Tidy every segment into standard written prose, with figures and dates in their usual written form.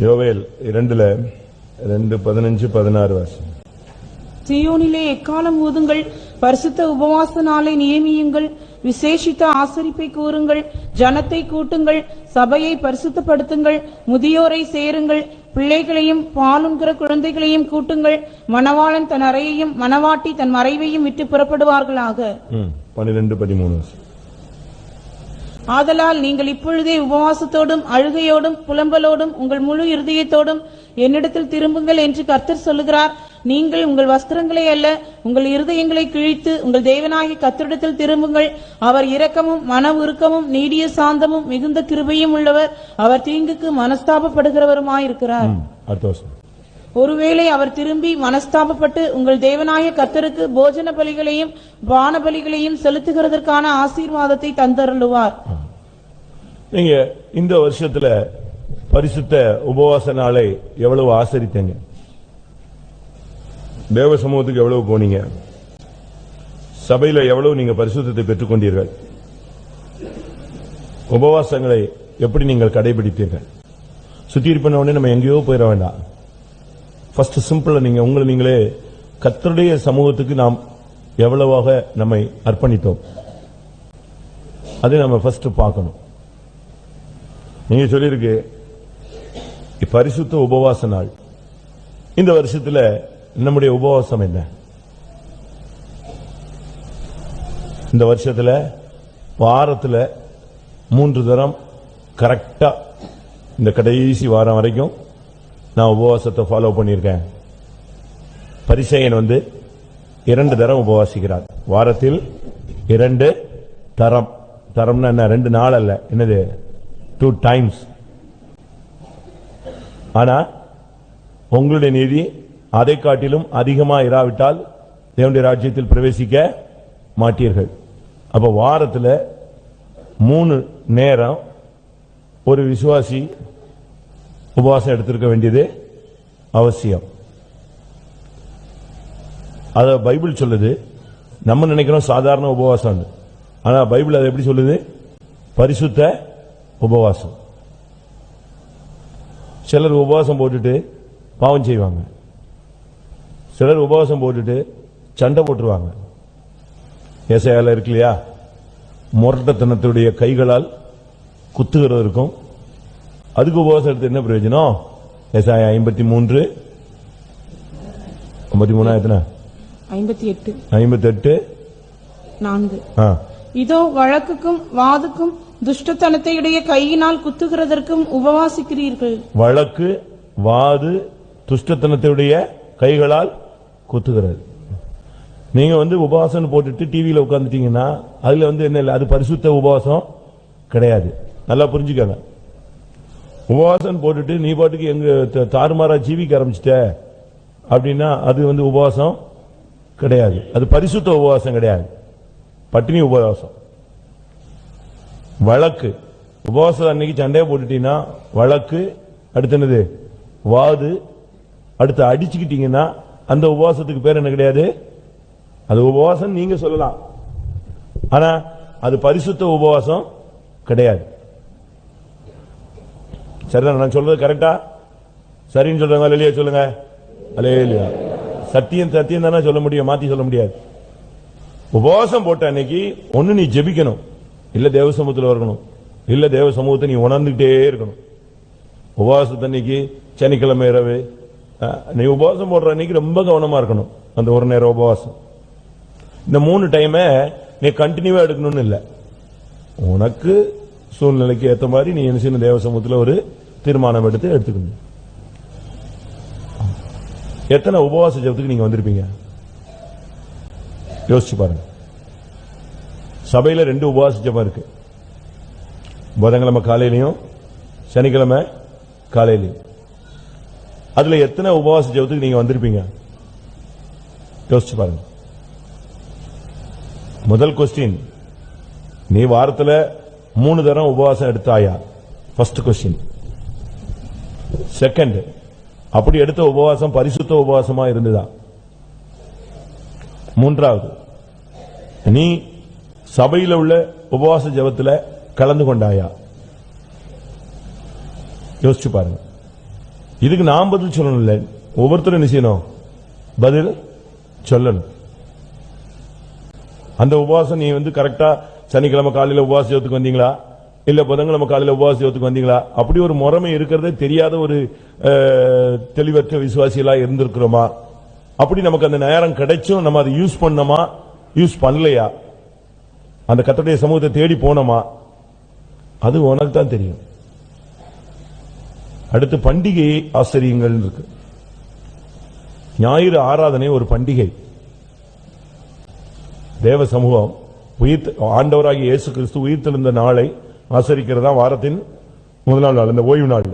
யோவேல் 2:15-16 வாசம். சீயோனிலே எக்காலம் ஊதுங்கள், பரிசுத்த உபவாச நாளை நியமியுங்கள், விசேஷித்த ஆசரிப்பை கூறுங்கள், ஜனத்தை கூட்டுங்கள், சபையை பரிசுத்தப்படுத்துங்கள், முதியோரை சேருங்கள், பிள்ளைகளையும் பாலுண்கிற குழந்தைகளையும் கூட்டுங்கள். மணவாளன் தன் அறையையும் மணவாட்டி தன் மறைவையும் விட்டு புறப்படுவார்களாக. 12-13. ஆதலால் நீங்கள் இப்பொழுதே உபவாசத்தோடும் அழுகையோடும் புலம்பலோடும் உங்கள் முழு இருதயத்தோடும் என்னிடத்தில் திரும்புங்கள் என்று கர்த்தர் சொல்லுகிறார். நீங்கள் உங்கள் வஸ்திரங்களை அல்ல, உங்கள் இருதயங்களை கிழித்து உங்கள் தேவனாகிய கர்த்தரிடத்தில் திரும்புங்கள். அவர் இரக்கமும் மன உருக்கமும் நீடிய சாந்தமும் மிகுந்த கிருபையும் உள்ளவர். அவர் தீங்குக்கு மனஸ்தாபப்படுகிறவருமாயிருக்கிறார். ஒருவேளை அவர் திரும்பி மனஸ்தாபப்பட்டு உங்கள் தேவனாகிய கர்த்தருக்கு போஜன பலிகளையும் பான பலிகளையும் செலுத்துகிறதற்கான ஆசீர்வாதத்தை தந்தருளுவார். நீங்க இந்த வருஷத்துல பரிசுத்த உபவாச நாளை எவ்வளவு ஆசரித்தீங்க? தேவ சமூகத்துக்கு எவ்வளவு போனீங்க? சபையில எவ்வளவு நீங்க பரிசுத்தத்தை பெற்றுக் கொண்டீர்கள்? உபவாசங்களை எப்படி நீங்கள் கடைபிடித்தீர்கள்? சுத்தியிருப்பின உடனே நம்ம எங்கேயோ போயிட வேண்டாம். ஃபர்ஸ்ட் சிம்பிளா நீங்க உங்களை நீங்களே கர்த்தருடைய சமூகத்துக்கு நாம் எவ்வளவாக நம்மை அர்ப்பணித்தோம் அதை நம்ம ஃபர்ஸ்ட் பார்க்கணும். நீங்க சொல்லியிருக்கு பரிசுத்த உபவாச நாள். இந்த வருஷத்துல நம்முடைய உபவாசம் என்ன? இந்த வருஷத்துல வாரத்துல 3 தரம் கரெக்டா இந்த கடைசி வாரம் வரைக்கும் நான் உபவாசத்தை ஃபாலோ பண்ணியிருக்கேன். பரிசேயன் 2 தரம் உபவாசிக்கிறார். வாரத்தில் 2 தரம். தரம்னா என்ன? 2 நாள் அல்ல, என்னது? 2 டைம்ஸ். ஆனா உங்களுடைய நீதி அதை காட்டிலும் அதிகமா இராவிட்டால் தேவனுடைய ராஜ்யத்தில் பிரவேசிக்க மாட்டீர்கள். அப்ப வாரத்தில் 3 நேரம் ஒரு விசுவாசி உபவாசம் எடுத்திருக்க வேண்டியது அவசியம். அத பைபிள் சொல்லுது. நம்ம நினைக்கிறோம் சாதாரண உபவாசம், ஆனா பைபிள் அதை எப்படி சொல்லுது? பரிசுத்த உபவாசம். சிலர் உபவாசம் போட்டுட்டு பாவம் செய்வாங்க, சிலர் உபவாசம் போட்டுட்டு சண்டை போட்டுருவாங்க. ஏசாயால இருக்கு இல்லையா, முரட்டத்தனத்துடைய கைகளால் குத்துகிறதற்கும் அதுக்கு உபவாசம் எடுத்து என்ன பிரயோஜனம்? ஏசாயா 53 எத்தனை? 58 4. இதோ வழக்குக்கும் வாதுக்கும் துஷ்டத்தனத்தையுடைய கையினால் குத்துகிறதற்கும் உபவாசிக்கிறீர்கள். வழக்கு வாது துஷ்டத்தனத்தையுடைய கைகளால் குத்துகிறது. நீங்க உபவாசம் போட்டுட்டு டிவியில உட்கார்ந்துட்டீங்கன்னா அதுல என்ன இல்லை, அது பரிசுத்த உபவாசம் கிடையாது. நல்லா புரிஞ்சுக்கங்க. உபவாசம் போட்டுட்டு நீ பாட்டுக்கு எங்க தாறுமாறா ஜீவிக்க ஆரம்பிச்சிட்ட அப்படின்னா அது உபவாசம் கிடையாது. அது பரிசுத்த உபவாசம் கிடையாது, பட்டினி உபவாசம். வழக்கு உபவாசம் அன்னைக்கு சண்டையை போட்டுட்டீங்கன்னா வழக்கு, அடுத்து என்னது? வாது, அடுத்து அடிச்சுக்கிட்டீங்கன்னா அந்த உபவாசத்துக்கு பேர் என்ன கிடையாது? அது உபவாசம் நீங்க சொல்லலாம், ஆனா அது பரிசுத்த உபவாசம் கிடையாது. சரிதான் நான் சொல்றது கரெக்டா? சரின்னு சொல்றாங்க இல்லையா? சொல்லுங்க அல்லேலூயா. சத்தியம் சத்தியம் தானே சொல்ல முடியும், மாத்தி சொல்ல முடியாது. உபவாசம் போட்ட அன்னைக்கு ஒண்ணு நீ ஜெபிக்கணும், இல்ல தேவ சமூகத்தில் இருக்கணும், இல்ல தேவ சமூகத்தை நீ உணர்ந்துகிட்டே இருக்கணும். உபவாசத்தன்னைக்கு சனிக்கிழமை இரவு நீ உபவாசம் போடுற அன்னைக்கு ரொம்ப கவனமா இருக்கணும். அந்த ஒரு நேரம் உபவாசம், இந்த 3 டைம் நீ கண்டினியூவா எடுக்கணும்னு இல்லை, உனக்கு சூழ்நிலைக்கு ஏற்ற மாதிரி நீ என்ன செய்யணும்? தேவ சமூகத்தில் ஒரு தீர்மானம் எடுத்து எடுத்துக்கணும். எத்தனை உபவாச ஜெபத்துக்கு நீங்க வந்திருப்பீங்க? யோசிச்சு பாருங்க. சபையில 2 உபவாச ஜெபம் இருக்கு, புதன்கிழமை காலையிலையும் சனிக்கிழமை காலையிலையும். அதுல எத்தனை உபவாச ஜெபத்துக்கு நீங்க வந்திருப்பீங்க? யோசிச்சு பாருங்க. முதல் கொஸ்டின், நீ வாரத்துல 3 தரம் உபவாசம் எடுத்தாயா? First question. செகண்ட், அப்படி எடுத்த உபவாசம் பரிசுத்த உபவாசமா இருந்ததா? மூன்றாவது, நீ சபையில் உள்ள உபவாச ஜெபத்தில் கலந்து கொண்டாயா? யோசிச்சு பாருங்க. இதுக்கு நான் பதில் சொல்லணும் இல்ல, ஒவ்வொருத்தரும் என்ன செய்யணும், பதில் சொல்லணும். அந்த உபவாசம் நீ கரெக்டா சனிக்கிழமை காலையில உபவாச ஜெபத்துக்கு வந்தீங்களா, இல்ல புதன்கிழமை காலையில உபவாச ஜெபத்துக்கு வந்தீங்களா, அப்படி ஒரு முறைமை இருக்கிறதே தெரியாத ஒரு தெளிவற்ற விசுவாசிகளா இருந்திருக்கிறோமா, அப்படி நமக்கு அந்த நேரம் கிடைச்சும் நம்ம அதை யூஸ் பண்ணோமா, யூஸ் பண்ணலையா, அந்த கர்த்தருடைய சமூகத்தை தேடி போனோமா, அது உனக்கு தான் தெரியும். அடுத்து பண்டிகையை ஆச்சரியங்கள் இருக்கு. ஞாயிறு ஆராதனை ஒரு பண்டிகை. தேவ சமூகம் ஆண்டவராகிய இயேசு கிறிஸ்து உயிர்த்தெழுந்த நாளை ஆசரிக்கிறதா வாரத்தின் முதலாம் நாள், இந்த ஓய்வு நாள்.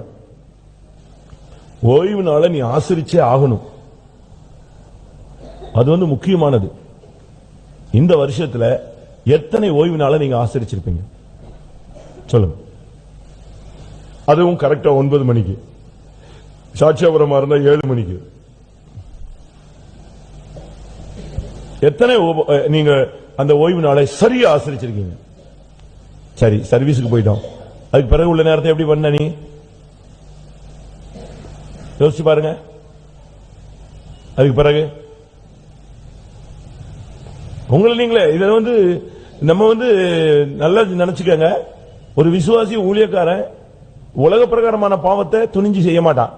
ஓய்வு நாளை நீ ஆசரிச்சே ஆகணும். அது முக்கியமானது. இந்த வருஷத்துல எத்தனை ஓய்வு நாளை நீங்க ஆசரிச்சிருப்பீங்க சொல்லுங்க. அதுவும் கரெக்டா 9 மணிக்கு, சாட்சியாபுரமா இருந்தா 7 மணிக்கு. எத்தனை நீங்க அந்த ஓய்வு நாளை சரியா ஆசரிச்சிருக்கீங்க? சரி, சர்வீஸுக்கு போயிட்டோம், அதுக்கு பிறகு உள்ள நேரத்தை எப்படி பண்ண நீ யோசிச்சு பாருங்க. அதுக்கு பிறகு உங்களை நீங்களே இதை நம்ம நல்லா நினைச்சுக்கங்க. ஒரு விசுவாசி ஊழியக்காரன் உலக பிரகாரமான பாவத்தை துணிஞ்சு செய்ய மாட்டான்.